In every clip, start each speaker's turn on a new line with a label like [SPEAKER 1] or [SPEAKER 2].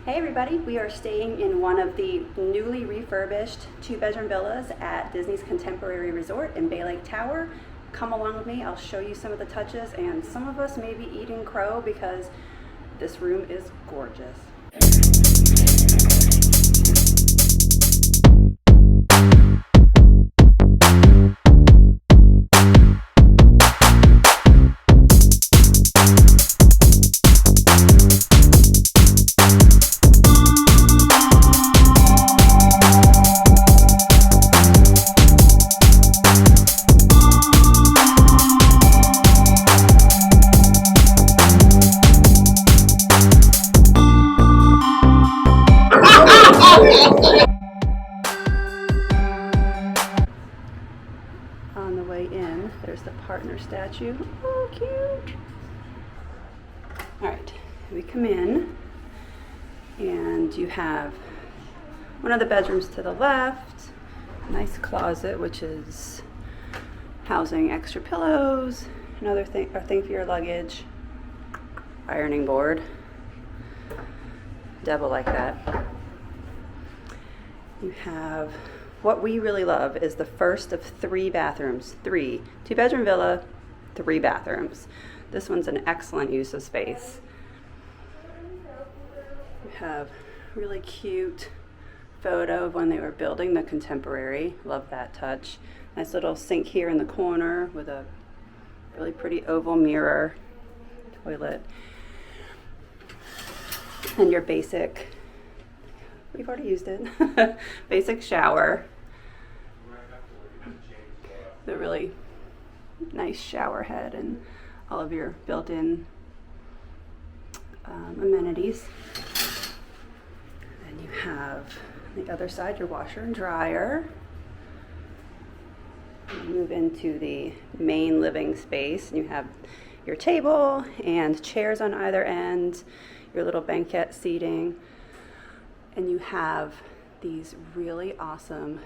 [SPEAKER 1] Hey everybody, we are staying in one of the newly refurbished 2-bedroom villas at Disney's Contemporary Resort in Bay Lake Tower. Come along with me, I'll show you some of the touches, and some of us may be eating crow because this room is gorgeous. On the way in, there's the partner statue. Oh, cute. All right, we come in and you have one of the bedrooms to the left, nice closet, which is housing extra pillows, another thing, a thing for your luggage, ironing board, double like that. You have, what we really love is the first of 3 bathrooms. 2-bedroom villa, 3 bathrooms. This one's an excellent use of space. We have really cute photo of when they were building the Contemporary. Love that touch. Nice little sink here in the corner with a really pretty oval mirror, toilet. And your basic, we've already used it, basic shower. The really nice shower head and all of your built-in amenities. Then you have on the other side your washer and dryer. You move into the main living space and you have your table and chairs on either end, your little banquette seating, and you have these really awesome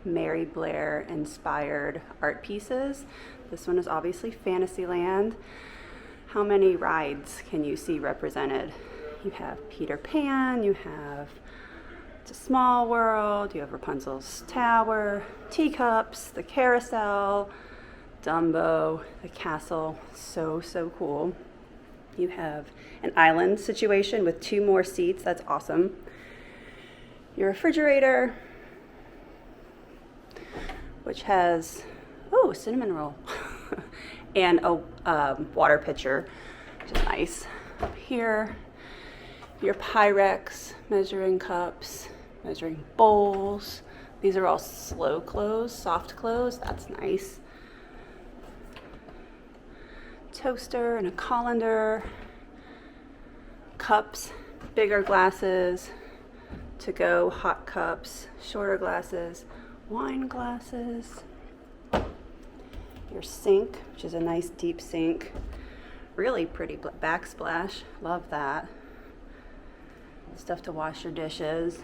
[SPEAKER 1] Mary Blair inspired art pieces. This one is obviously Fantasyland. How many rides can you see represented? You have Peter Pan, you have It's a Small World, you have Rapunzel's Tower, teacups, the carousel, Dumbo, the castle. So cool. You have an island situation with 2 more seats. That's awesome. Your refrigerator, which has, a cinnamon roll, and a water pitcher, which is nice. Up here, your Pyrex measuring cups, measuring bowls. These are all slow close, soft close. That's nice. Toaster and a colander, cups, bigger glasses, to-go hot cups, shorter glasses, wine glasses, your sink, which is a nice deep sink, really pretty backsplash, love that. Stuff to wash your dishes,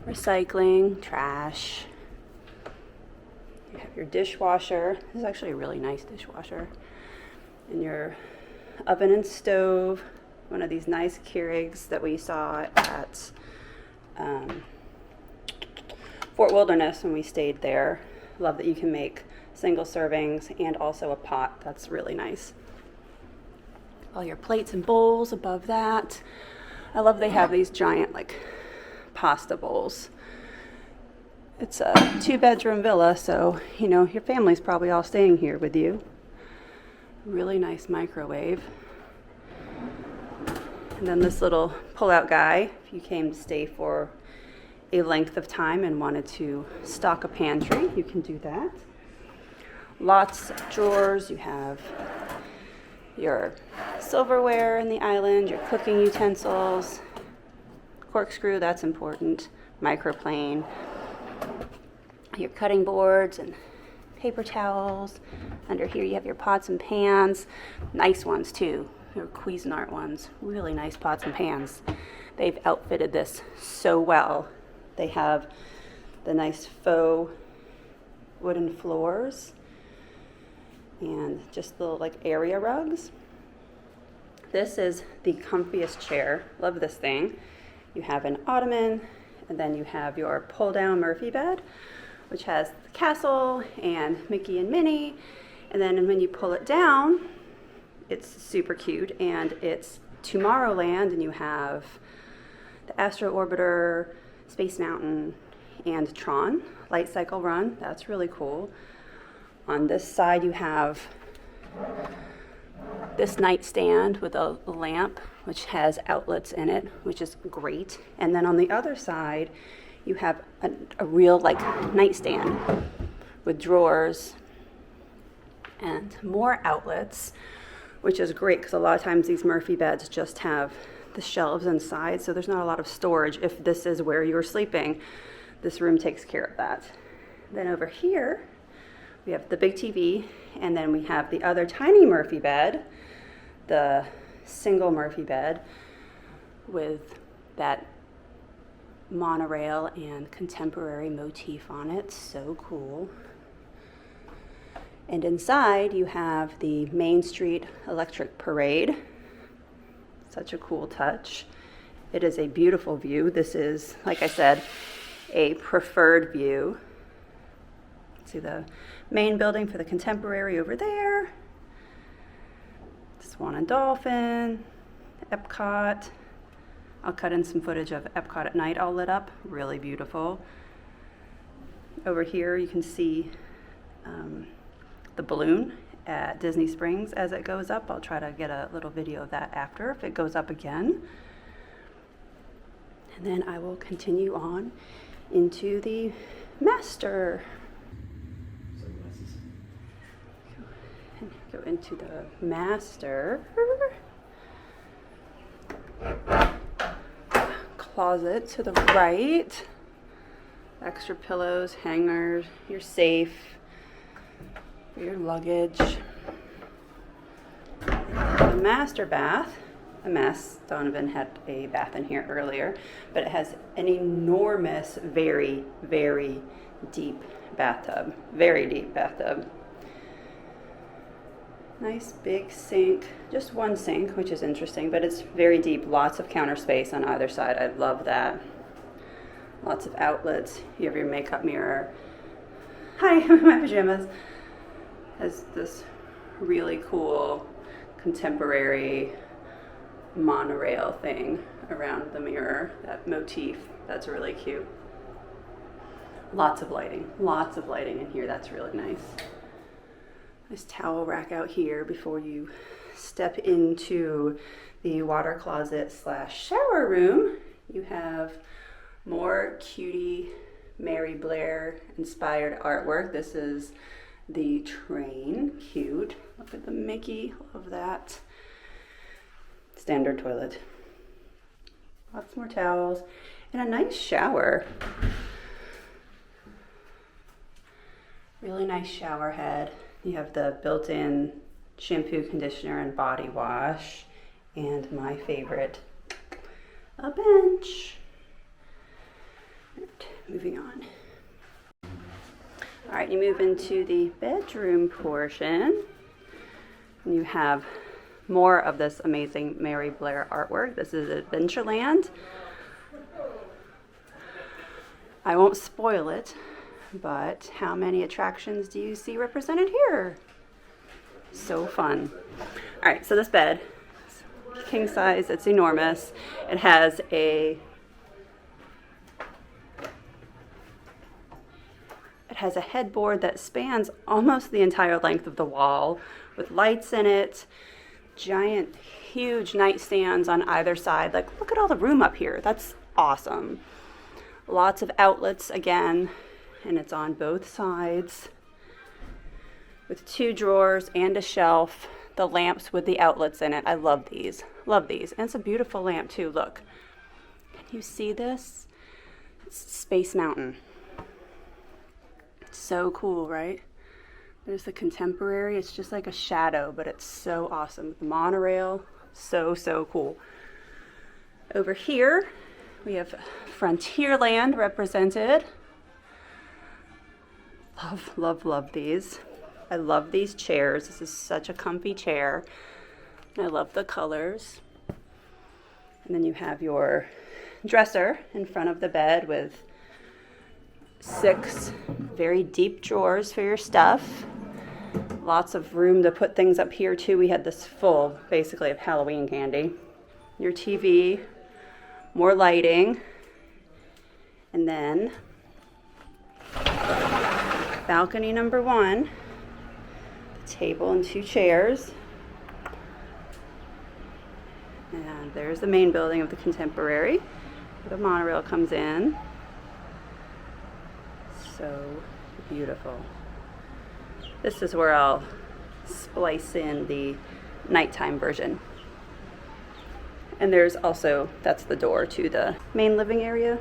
[SPEAKER 1] recycling, trash. You have your dishwasher. This is actually a really nice dishwasher. And your oven and stove, one of these nice Keurigs that we saw at Fort Wilderness when we stayed there. Love that you can make single servings and also a pot. That's really nice. All your plates and bowls above that. I love they have these giant pasta bowls. It's a 2-bedroom villa, so your family's probably all staying here with you. Really nice microwave. And then this little pull-out guy, if you came to stay for a length of time and wanted to stock a pantry, you can do that. Lots of drawers. You have your silverware in the island, your cooking utensils, corkscrew, that's important, microplane, your cutting boards and paper towels. Under here you have your pots and pans, nice ones too. Your Cuisinart ones, really nice pots and pans. They've outfitted this so well. They have the nice faux wooden floors and just little area rugs. This is the comfiest chair. Love this thing. You have an ottoman, and then you have your pull-down Murphy bed, which has the castle and Mickey and Minnie. And then when you pull it down, it's super cute, and it's Tomorrowland, and you have the Astro Orbiter, Space Mountain, and Tron Light Cycle Run. That's really cool. On this side, you have this nightstand with a lamp, which has outlets in it, which is great. And then on the other side, you have a real like nightstand with drawers and more outlets, which is great because a lot of times these Murphy beds just have the shelves inside, so there's not a lot of storage. If this is where you're sleeping, this room takes care of that. Then over here, we have the big TV, and then we have the other tiny Murphy bed, the single Murphy bed with that monorail and contemporary motif on it. So cool. And inside you have the Main Street Electric Parade. Such a cool touch. It is a beautiful view. This is, like I said, a preferred view. See the main building for the Contemporary over there. Swan and Dolphin, Epcot. I'll cut in some footage of Epcot at night all lit up. Really beautiful. Over here you can see the balloon at Disney Springs as it goes up. I'll try to get a little video of that after if it goes up again. And then I will continue on into the master. Go into the master closet to the right. Extra pillows, hangers, your safe, your luggage. The master bath, a mess. Donovan had a bath in here earlier, but it has an enormous, very, very deep bathtub. Very deep bathtub. Nice big sink, just one sink, which is interesting, but it's very deep. Lots of counter space on either side. I love that. Lots of outlets. You have your makeup mirror. Hi, my pajamas. Has this really cool contemporary monorail thing around the mirror, that motif. That's really cute. Lots of lighting in here. That's really nice. Nice towel rack out here before you step into the water closet / shower room. You have more cutie Mary Blair inspired artwork. This is the train. Cute. Look at the Mickey. Love that. Standard toilet. Lots more towels and a nice shower. Really nice shower head. You have the built-in shampoo, conditioner, and body wash. And my favorite, a bench. Right, moving on. All right, you move into the bedroom portion. And you have more of this amazing Mary Blair artwork. This is Adventureland. I won't spoil it, but how many attractions do you see represented here? So fun. All right, so this bed, king size, it's enormous. It has a headboard that spans almost the entire length of the wall with lights in it, giant, huge nightstands on either side. Like, look at all the room up here. That's awesome. Lots of outlets again, and it's on both sides with 2 drawers and a shelf. The lamps with the outlets in it. I love these. Love these. And it's a beautiful lamp too. Look. Can you see this? It's Space Mountain. It's so cool, right? There's the Contemporary. It's just like a shadow, but it's so awesome. The monorail. So, so cool. Over here, we have Frontierland represented. Love, love, love these. I love these chairs. This is such a comfy chair. I love the colors. And then you have your dresser in front of the bed with 6 very deep drawers for your stuff. Lots of room to put things up here too. We had this full, basically, of Halloween candy. Your TV, more lighting, and then balcony number 1, the table and 2 chairs. And there's the main building of the Contemporary, where the monorail comes in. So beautiful. This is where I'll splice in the nighttime version. And there's also, that's the door to the main living area.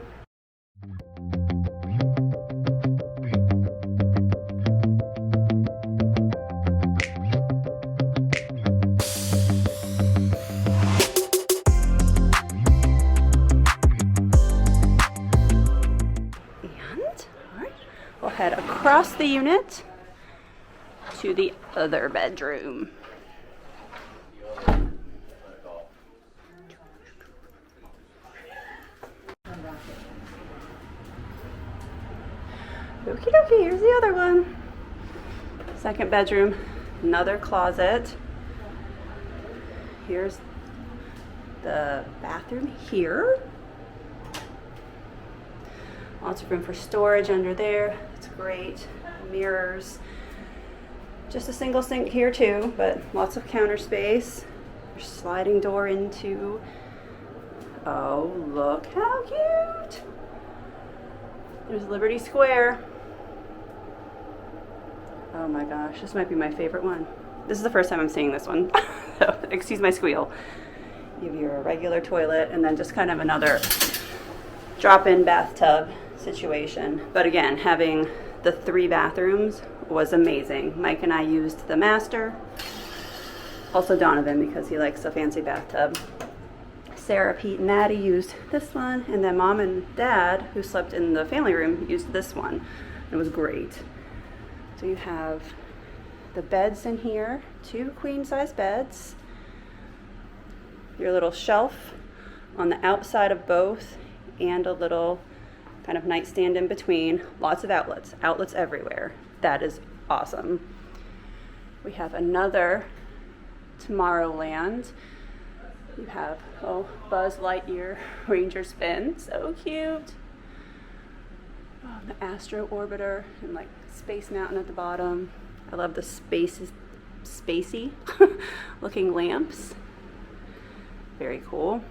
[SPEAKER 1] We'll head across the unit to the other bedroom. Okie dokie, here's the other one. Second bedroom, another closet. Here's the bathroom here. Lots of room for storage under there. It's great. Mirrors. Just a single sink here too, but lots of counter space. There's a sliding door into. Oh, look how cute. There's Liberty Square. Oh my gosh, this might be my favorite one. This is the first time I'm seeing this one, so excuse my squeal. You have your regular toilet and then just kind of another drop-in bathtub situation. But again, having the 3 bathrooms was amazing. Mike and I used the master. Also Donovan, because he likes a fancy bathtub. Sarah, Pete, and Maddie used this one, and then Mom and Dad, who slept in the family room, used this one. It was great. So you have the beds in here, 2 queen-size beds, your little shelf on the outside of both, and a little kind of nightstand in between. Lots of outlets everywhere. That is awesome. We have another Tomorrowland. You have, oh, Buzz Lightyear Ranger Spin, so cute. Oh, the Astro Orbiter and like Space Mountain at the bottom. I love the spacey looking lamps. Very cool.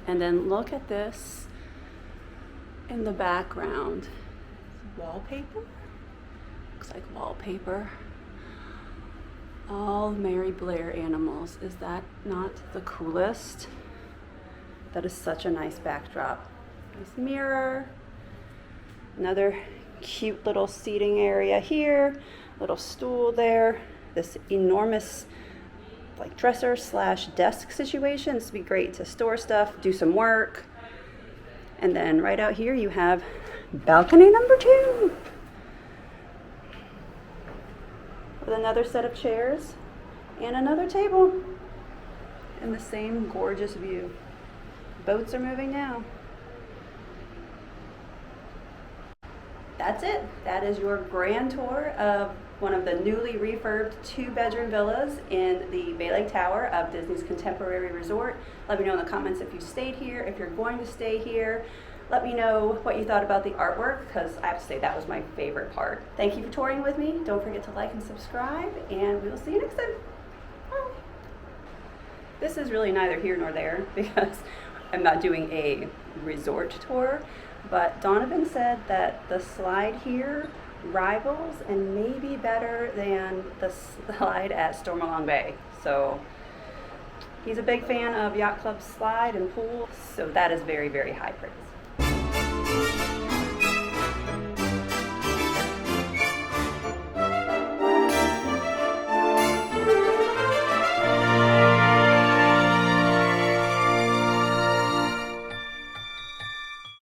[SPEAKER 1] And then look at this in the background. Wallpaper? Looks like wallpaper. All Mary Blair animals. Is that not the coolest? That is such a nice backdrop. Nice mirror. Another cute little seating area here. Little stool there. This enormous like dresser / desk situation. This would be great to store stuff, do some work. And then right out here you have balcony number 2. With another set of chairs and another table. And the same gorgeous view. Boats are moving now. That's it. That is your grand tour of one of the newly refurbed 2-bedroom villas in the Bay Lake Tower of Disney's Contemporary Resort. Let me know in the comments if you stayed here, if you're going to stay here. Let me know what you thought about the artwork, because I have to say that was my favorite part. Thank you for touring with me. Don't forget to like and subscribe, and we will see you next time. Bye. This is really neither here nor there because I'm not doing a resort tour, but Donovan said that the slide here rivals and may be better than the slide at Stormalong Bay. So he's a big fan of Yacht Club slide and pool, so that is very, very high praise.